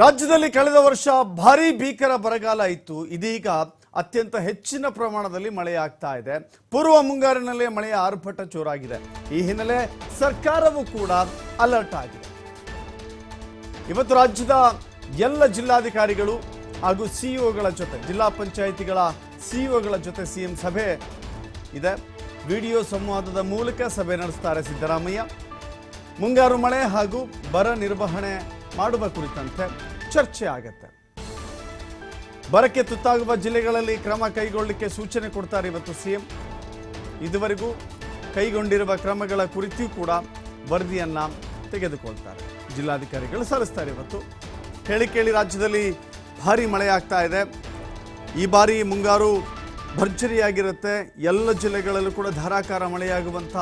ರಾಜ್ಯದಲ್ಲಿ ಕಳೆದ ವರ್ಷ ಭಾರೀ ಭೀಕರ ಬರಗಾಲ ಇತ್ತು. ಇದೀಗ ಅತ್ಯಂತ ಹೆಚ್ಚಿನ ಪ್ರಮಾಣದಲ್ಲಿ ಮಳೆಯಾಗ್ತಾ ಇದೆ. ಪೂರ್ವ ಮುಂಗಾರಿನಲ್ಲೇ ಮಳೆಯ ಆರ್ಭಟ ಜೋರಾಗಿದೆ. ಈ ಹಿನ್ನೆಲೆ ಸರ್ಕಾರವೂ ಕೂಡ ಅಲರ್ಟ್ ಆಗಿದೆ. ಇವತ್ತು ರಾಜ್ಯದ ಎಲ್ಲ ಜಿಲ್ಲಾಧಿಕಾರಿಗಳು ಹಾಗೂ ಸಿಇಒಗಳ ಜೊತೆ, ಜಿಲ್ಲಾ ಪಂಚಾಯಿತಿಗಳ ಸಿಇಒಗಳ ಜೊತೆ ಸಿಎಂ ಸಭೆ ಇದೆ. ವಿಡಿಯೋ ಸಂವಾದದ ಮೂಲಕ ಸಭೆ ನಡೆಸ್ತಾರೆ ಸಿದ್ದರಾಮಯ್ಯ. ಮುಂಗಾರು ಮಳೆ ಹಾಗೂ ಬರ ನಿರ್ವಹಣೆ ಮಾಡುವ ಕುರಿತಂತೆ ಚರ್ಚೆ ಆಗುತ್ತೆ. ಬರಕ್ಕೆ ತುತ್ತಾಗುವ ಜಿಲ್ಲೆಗಳಲ್ಲಿ ಕ್ರಮ ಕೈಗೊಳ್ಳಲಿಕ್ಕೆ ಸೂಚನೆ ಕೊಡ್ತಾರೆ ಇವತ್ತು ಸಿಎಂ. ಇದುವರೆಗೂ ಕೈಗೊಂಡಿರುವ ಕ್ರಮಗಳ ಕುರಿತು ಕೂಡ ವರದಿಯನ್ನ ತೆಗೆದುಕೊಳ್ತಾರೆ. ಜಿಲ್ಲಾಧಿಕಾರಿಗಳು ಸಲ್ಲಿಸ್ತಾರೆ. ಇವತ್ತು ಹೇಳಿ ಕೇಳಿ ರಾಜ್ಯದಲ್ಲಿ ಭಾರಿ ಮಳೆ ಆಗ್ತಾ ಇದೆ. ಈ ಬಾರಿ ಮುಂಗಾರು ಭರ್ಜರಿಯಾಗಿರುತ್ತೆ. ಎಲ್ಲ ಜಿಲ್ಲೆಗಳಲ್ಲೂ ಕೂಡ ಧಾರಾಕಾರ ಮಳೆಯಾಗುವಂಥ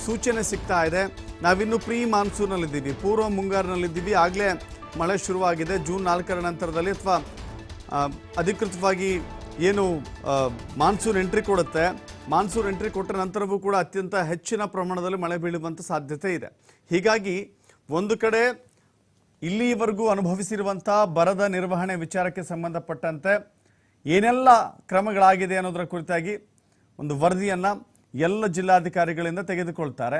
ಸೂಚನೆ ಸಿಗ್ತಾ ಇದೆ. ನಾವಿನ್ನು ಪ್ರೀ ಮಾನ್ಸೂನಲ್ಲಿದ್ದೀವಿ, ಪೂರ್ವ ಮುಂಗಾರಿನಲ್ಲಿದ್ದೀವಿ. ಆಗಲೇ ಮಳೆ ಶುರುವಾಗಿದೆ. ಜೂನ್ 4ರ ನಂತರದಲ್ಲಿ ಅಥವಾ ಅಧಿಕೃತವಾಗಿ ಏನು ಮಾನ್ಸೂನ್ ಎಂಟ್ರಿ ಕೊಡುತ್ತೆ, ಮಾನ್ಸೂನ್ ಎಂಟ್ರಿ ಕೊಟ್ಟ ನಂತರವೂ ಕೂಡ ಅತ್ಯಂತ ಹೆಚ್ಚಿನ ಪ್ರಮಾಣದಲ್ಲಿ ಮಳೆ ಬೀಳುವಂಥ ಸಾಧ್ಯತೆ ಇದೆ. ಹೀಗಾಗಿ ಒಂದು ಕಡೆ ಇಲ್ಲಿವರೆಗೂ ಅನುಭವಿಸಿರುವಂಥ ಬರದ ನಿರ್ವಹಣೆ ವಿಚಾರಕ್ಕೆ ಸಂಬಂಧಪಟ್ಟಂತೆ ಏನೆಲ್ಲ ಕ್ರಮಗಳಾಗಿದೆ ಅನ್ನೋದರ ಕುರಿತಾಗಿ ಒಂದು ವರದಿಯನ್ನು ಎಲ್ಲ ಜಿಲ್ಲಾಧಿಕಾರಿಗಳಿಂದ ತೆಗೆದುಕೊಳ್ತಾರೆ.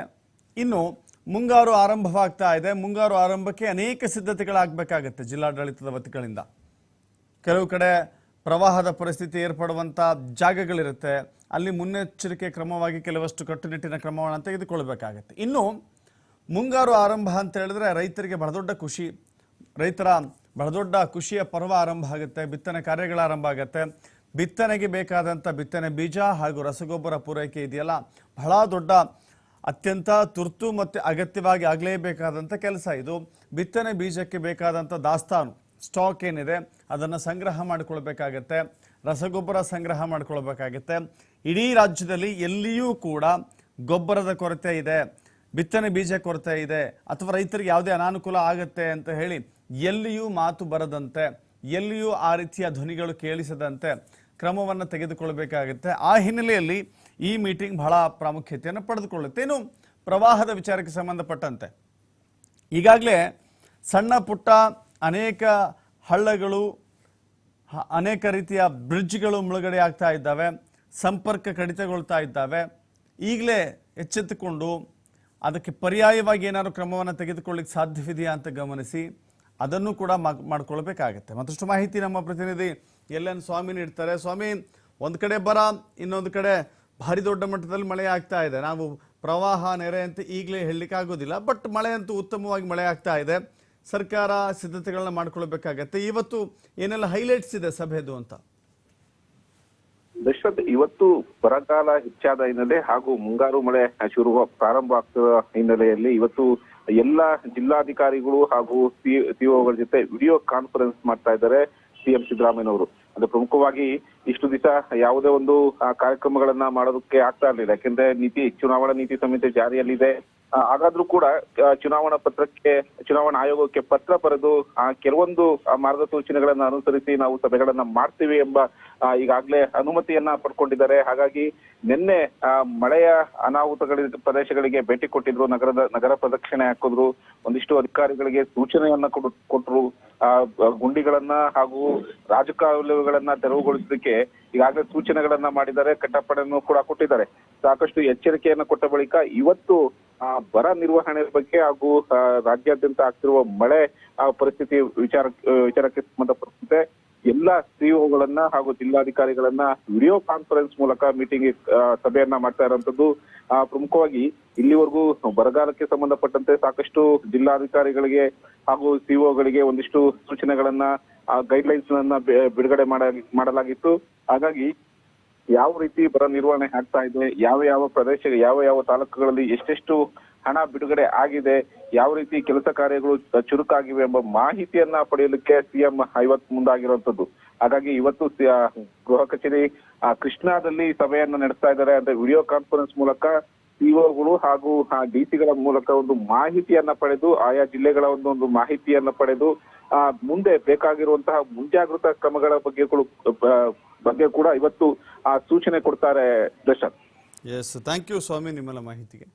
ಇನ್ನು ಮುಂಗಾರು ಆರಂಭವಾಗ್ತಾ ಇದೆ. ಮುಂಗಾರು ಆರಂಭಕ್ಕೆ ಅನೇಕ ಸಿದ್ಧತೆಗಳಾಗಬೇಕಾಗತ್ತೆ ಜಿಲ್ಲಾಡಳಿತದ ವತಿಗಳಿಂದ. ಕೆಲವು ಕಡೆ ಪ್ರವಾಹದ ಪರಿಸ್ಥಿತಿ ಏರ್ಪಡುವಂಥ ಜಾಗಗಳಿರುತ್ತೆ. ಅಲ್ಲಿ ಮುನ್ನೆಚ್ಚರಿಕೆ ಕ್ರಮವಾಗಿ ಕೆಲವಷ್ಟು ಕಟ್ಟುನಿಟ್ಟಿನ ಕ್ರಮವನ್ನು ತೆಗೆದುಕೊಳ್ಬೇಕಾಗತ್ತೆ. ಇನ್ನು ಮುಂಗಾರು ಆರಂಭ ಅಂತ ಹೇಳಿದ್ರೆ ರೈತರಿಗೆ ಬಹಳ ಖುಷಿ. ರೈತರ ಬಹಳ ಖುಷಿಯ ಪರ್ವ ಆರಂಭ ಆಗುತ್ತೆ. ಬಿತ್ತನೆ ಕಾರ್ಯಗಳ ಆರಂಭ ಆಗುತ್ತೆ. ಬಿತ್ತನೆಗೆ ಬೇಕಾದಂಥ ಬಿತ್ತನೆ ಬೀಜ ಹಾಗೂ ರಸಗೊಬ್ಬರ ಪೂರೈಕೆ ಇದೆಯಲ್ಲ, ಬಹಳ ದೊಡ್ಡ ಅತ್ಯಂತ ತುರ್ತು ಮತ್ತು ಅಗತ್ಯವಾಗಿ ಆಗಲೇಬೇಕಾದಂಥ ಕೆಲಸ ಇದು. ಬಿತ್ತನೆ ಬೀಜಕ್ಕೆ ಬೇಕಾದಂಥ ದಾಸ್ತಾನು ಸ್ಟಾಕ್ ಏನಿದೆ ಅದನ್ನು ಸಂಗ್ರಹ ಮಾಡಿಕೊಳ್ಬೇಕಾಗತ್ತೆ. ರಸಗೊಬ್ಬರ ಸಂಗ್ರಹ ಮಾಡಿಕೊಳ್ಬೇಕಾಗತ್ತೆ. ಇಡೀ ರಾಜ್ಯದಲ್ಲಿ ಎಲ್ಲಿಯೂ ಕೂಡ ಗೊಬ್ಬರದ ಕೊರತೆ ಇದೆ, ಬಿತ್ತನೆ ಬೀಜ ಕೊರತೆ ಇದೆ, ಅಥವಾ ರೈತರಿಗೆ ಯಾವುದೇ ಅನಾನುಕೂಲ ಆಗುತ್ತೆ ಅಂತ ಹೇಳಿ ಎಲ್ಲಿಯೂ ಮಾತು ಬರದಂತೆ, ಎಲ್ಲಿಯೂ ಆ ರೀತಿಯ ಧ್ವನಿಗಳು ಕೇಳಿಸದಂತೆ ಕ್ರಮವನ್ನು ತೆಗೆದುಕೊಳ್ಬೇಕಾಗುತ್ತೆ. ಆ ಹಿನ್ನೆಲೆಯಲ್ಲಿ ಈ ಮೀಟಿಂಗ್ ಬಹಳ ಪ್ರಾಮುಖ್ಯತೆಯನ್ನು ಪಡೆದುಕೊಳ್ಳುತ್ತೆ. ಇನ್ನು ಪ್ರವಾಹದ ವಿಚಾರಕ್ಕೆ ಸಂಬಂಧಪಟ್ಟಂತೆ ಈಗಾಗಲೇ ಸಣ್ಣ ಪುಟ್ಟ ಅನೇಕ ಹಳ್ಳಗಳು, ಅನೇಕ ರೀತಿಯ ಬ್ರಿಡ್ಜ್ಗಳು ಮುಳುಗಡೆ ಆಗ್ತಾ ಇದ್ದಾವೆ, ಸಂಪರ್ಕ ಕಡಿತಗೊಳ್ತಾ ಇದ್ದಾವೆ. ಈಗಲೇ ಎಚ್ಚೆತ್ತುಕೊಂಡು ಅದಕ್ಕೆ ಪರ್ಯಾಯವಾಗಿ ಏನಾದರೂ ಕ್ರಮವನ್ನು ತೆಗೆದುಕೊಳ್ಳಿಕ್ಕೆ ಸಾಧ್ಯವಿದೆಯಾ ಅಂತ ಗಮನಿಸಿ ಅದನ್ನು ಕೂಡ ಮಾಡ್ಕೊಳ್ಬೇಕಾಗತ್ತೆ. ಮತ್ತಷ್ಟು ಮಾಹಿತಿ ನಮ್ಮ ಪ್ರತಿನಿಧಿ LN ಸ್ವಾಮಿ ನೀಡ್ತಾರೆ. ಸ್ವಾಮಿ, ಒಂದು ಕಡೆ ಬರ, ಇನ್ನೊಂದು ಕಡೆ ಭಾರಿ ದೊಡ್ಡ ಮಟ್ಟದಲ್ಲಿ ಮಳೆ ಆಗ್ತಾ ಇದೆ. ನಾವು ಪ್ರವಾಹ ನೆರೆ ಅಂತ ಈಗಲೇ ಹೇಳಲಿಕ್ಕೆ ಆಗೋದಿಲ್ಲ, ಬಟ್ ಮಳೆ ಅಂತೂ ಉತ್ತಮವಾಗಿ ಮಳೆ ಆಗ್ತಾ ಇದೆ. ಸರ್ಕಾರ ಸಿದ್ಧತೆಗಳನ್ನ ಮಾಡ್ಕೊಳ್ಬೇಕಾಗತ್ತೆ. ಇವತ್ತು ಏನೆಲ್ಲ ಹೈಲೈಟ್ಸ್ ಇದೆ ಸಭೆದು ಅಂತ? ದಶರಥ್, ಇವತ್ತು ಬರಗಾಲ ಹೆಚ್ಚಾದ ಹಿನ್ನೆಲೆ ಹಾಗೂ ಮುಂಗಾರು ಮಳೆ ಪ್ರಾರಂಭ ಆಗ್ತಿರುವ ಹಿನ್ನೆಲೆಯಲ್ಲಿ ಇವತ್ತು ಎಲ್ಲ ಜಿಲ್ಲಾಧಿಕಾರಿಗಳು ಹಾಗೂ ಸಿಇಒಗಳ ಜೊತೆ ವಿಡಿಯೋ ಕಾನ್ಫರೆನ್ಸ್ ಮಾಡ್ತಾ ಇದ್ದಾರೆ ಸಿಎಂ ಸಿದ್ದರಾಮಯ್ಯನವರು. ಅದು ಪ್ರಮುಖವಾಗಿ ಇಷ್ಟು ದಿವಸ ಯಾವುದೇ ಒಂದು ಕಾರ್ಯಕ್ರಮಗಳನ್ನ ಮಾಡೋದಕ್ಕೆ ಆಗ್ತಾ ಇರಲಿಲ್ಲ. ಯಾಕೆಂದ್ರೆ ಚುನಾವಣಾ ನೀತಿ ಸಂಹಿತೆ ಜಾರಿಯಲ್ಲಿದೆ. ಹಾಗಾದ್ರೂ ಕೂಡ ಚುನಾವಣಾ ಆಯೋಗಕ್ಕೆ ಪತ್ರ ಬರೆದು ಕೆಲವೊಂದು ಮಾರ್ಗಸೂಚನೆಗಳನ್ನ ಅನುಸರಿಸಿ ನಾವು ಸಭೆಗಳನ್ನ ಮಾಡ್ತೀವಿ ಎಂಬ ಈಗಾಗಲೇ ಅನುಮತಿಯನ್ನ ಪಡ್ಕೊಂಡಿದ್ದಾರೆ. ಹಾಗಾಗಿ ನಿನ್ನೆ ಮಳೆಯ ಅನಾಹುತಗಳ ಪ್ರದೇಶಗಳಿಗೆ ಭೇಟಿ ಕೊಟ್ಟಿದ್ರು, ನಗರ ಪ್ರದಕ್ಷಿಣೆ ಹಾಕಿದ್ರು, ಒಂದಿಷ್ಟು ಅಧಿಕಾರಿಗಳಿಗೆ ಸೂಚನೆಯನ್ನ ಕೊಟ್ಟರು. ಗುಂಡಿಗಳನ್ನ ಹಾಗೂ ರಾಜಕಾಲುವೆಗಳನ್ನ ತೆರವುಗೊಳಿಸಲಿಕ್ಕೆ ಈಗಾಗಲೇ ಸೂಚನೆಗಳನ್ನ ಮಾಡಿದ್ದಾರೆ, ಕಟ್ಟಪ್ಪಣೆಯನ್ನು ಕೂಡ ಕೊಟ್ಟಿದ್ದಾರೆ. ಸಾಕಷ್ಟು ಎಚ್ಚರಿಕೆಯನ್ನ ಕೊಟ್ಟ ಬಳಿಕ ಇವತ್ತು ಬರ ನಿರ್ವಹಣೆ ಬಗ್ಗೆ ಹಾಗೂ ರಾಜ್ಯಾದ್ಯಂತ ಆಗ್ತಿರುವ ಮಳೆ ಪರಿಸ್ಥಿತಿ ವಿಚಾರಕ್ಕೆ ಸಂಬಂಧಪಟ್ಟಂತೆ ಎಲ್ಲ ಸಿಇಒಗಳನ್ನ ಹಾಗೂ ಜಿಲ್ಲಾಧಿಕಾರಿಗಳನ್ನ ವಿಡಿಯೋ ಕಾನ್ಫರೆನ್ಸ್ ಮೂಲಕ ಮೀಟಿಂಗ್ ಸಭೆಯನ್ನ ಮಾಡ್ತಾ ಇರುವಂತದ್ದು. ಪ್ರಮುಖವಾಗಿ ಇಲ್ಲಿವರೆಗೂ ಬರಗಾಲಕ್ಕೆ ಸಂಬಂಧಪಟ್ಟಂತೆ ಸಾಕಷ್ಟು ಜಿಲ್ಲಾಧಿಕಾರಿಗಳಿಗೆ ಹಾಗೂ ಸಿಇಒಗಳಿಗೆ ಒಂದಿಷ್ಟು ಸೂಚನೆಗಳನ್ನ ಗೈಡ್ಲೈನ್ಸ್ ಬಿಡುಗಡೆ ಮಾಡಲಾಗಿತ್ತು. ಹಾಗಾಗಿ ಯಾವ ರೀತಿ ಬರ ನಿರ್ವಹಣೆ ಆಗ್ತಾ ಇದೆ, ಯಾವ ಪ್ರದೇಶ, ಯಾವ ತಾಲೂಕುಗಳಲ್ಲಿ ಎಷ್ಟೆಷ್ಟು ಹಣ ಬಿಡುಗಡೆ ಆಗಿದೆ, ಯಾವ ರೀತಿ ಕೆಲಸ ಕಾರ್ಯಗಳು ಚುರುಕಾಗಿವೆ ಎಂಬ ಮಾಹಿತಿಯನ್ನ ಪಡೆಯಲಿಕ್ಕೆ ಸಿಎಂ ಇವತ್ತು ಮುಂದಾಗಿರುವಂತದ್ದು. ಹಾಗಾಗಿ ಇವತ್ತು ಗೃಹ ಕಚೇರಿ ಕೃಷ್ಣಾದಲ್ಲಿ ಸಭೆಯನ್ನ ನಡೆಸ್ತಾ ಇದ್ದಾರೆ. ಅಂದ್ರೆ ವಿಡಿಯೋ ಕಾನ್ಫರೆನ್ಸ್ ಮೂಲಕ ಸಿಇಒಗಳು ಹಾಗೂ ಡಿಸಿಗಳ ಮೂಲಕ ಒಂದು ಮಾಹಿತಿಯನ್ನ ಪಡೆದು, ಆಯಾ ಜಿಲ್ಲೆಗಳ ಒಂದು ಮಾಹಿತಿಯನ್ನ ಪಡೆದು ಮುಂದೆ ಬೇಕಾಗಿರುವಂತಹ ಮುಂಜಾಗೃತಾ ಕ್ರಮಗಳ ಬಗ್ಗೆ ಕೂಡ ಇವತ್ತು ಸೂಚನೆ ಕೊಡ್ತಾರೆ. ದರ್ಶನ್, ಎಸ್, ಥ್ಯಾಂಕ್ ಯು ಸ್ವಾಮಿ ನಿಮ್ಮೆಲ್ಲ ಮಾಹಿತಿಗೆ.